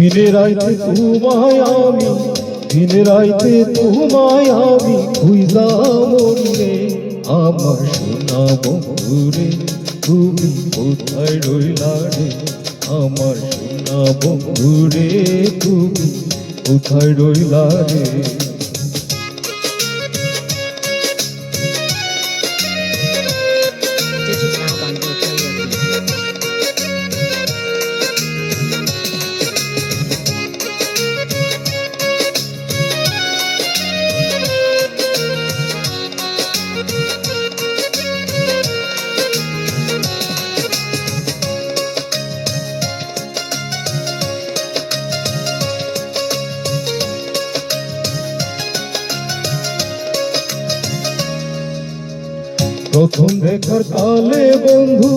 দিনে রাইতে তোমায় আমি, দিনে রাইতে তোমায় আমি খুঁজা মরি রে। আমার সোনা বন্ধুরে তুমি কোথায় রইলা রে? আমার সোনা বন্ধুরে তুমি কোথায় রইলা রে? প্রথম দেখার কালে বন্ধু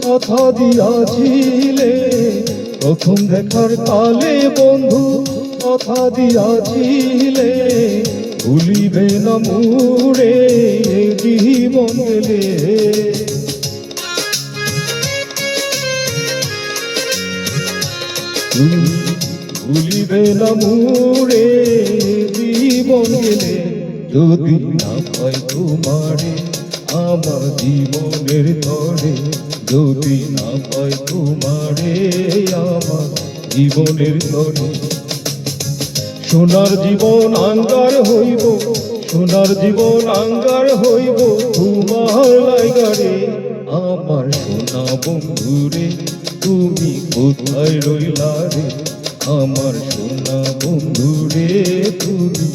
কথা দিয়াছিলে, প্রথম দেখার কালে বন্ধু কথা দিয়াছিলে, ভুলিবে না মোরে জীবন গেলে। ভুলিবে না মোরে জীবন গেলে, যদি না পাই তোমারে আমার জীবনের তরে, যদি না পাই তোমারে আমার জীবনের তরে। সোনার জীবন আঙ্গার হইব, সোনার জীবন আঙ্গার হইব তোমার লাইগারে। আমার সোনা বন্ধুরে তুমি কোথায় রইলা রে? আমার সোনা বন্ধুরে তুমি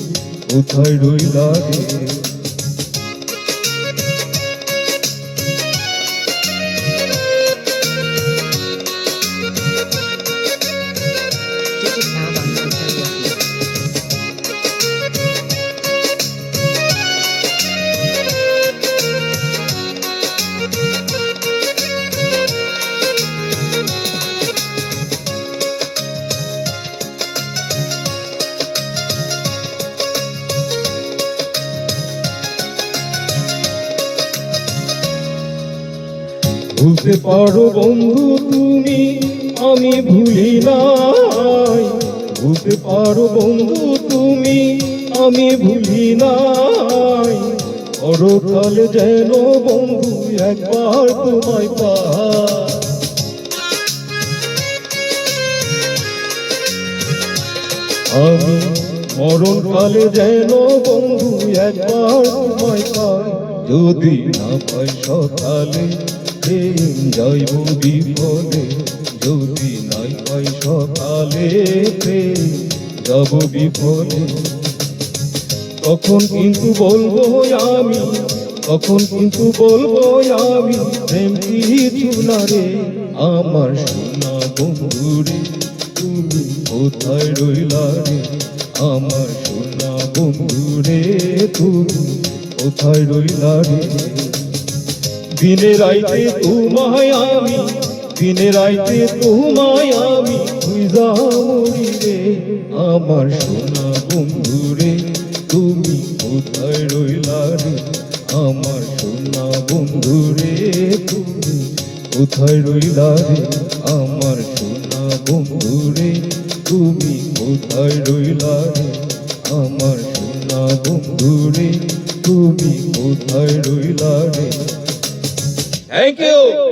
কোথায় রইলা রে? ভুলতে পারো বন্ধু তুমি আমি ভুলি নাই, ভুলতে পারো বন্ধু তুমি আমি ভুলি নাই। পরকালে যেন বন্ধু একবার তোমায় পাই, আমি মরণকালে যেন বন্ধু একবার তোমায় পাই। যদি না পাই সকালে প্রেম যাইব বিফলে, যদি নাই পাই সকালে প্রেম যাব বিফলে। তখন কিন্তু বলবো আমি, তখন কিন্তু বলবো আমি প্রেম কিছু না রে। আমার সোনা বন্ধুরে তুমি কোথায় রইলা রে? আমার সোনা বন্ধুরে তুমি কোথায় রইলা রে? দিনে রাইতে তোমায় আমি, দিনে রাইতে তোমায় আমি খুঁজা মরি রে। আমার সোনা বন্ধুরে তুমি কোথায় রইলা রে? আমার সোনা বন্ধুরে তুমি কোথায় রইলা রে? আমার সোনা বন্ধুরে তুমি কোথায় রইলা রে? আমার সোনা বন্ধুরে তুমি কোথায় রইলা রে? Thank you.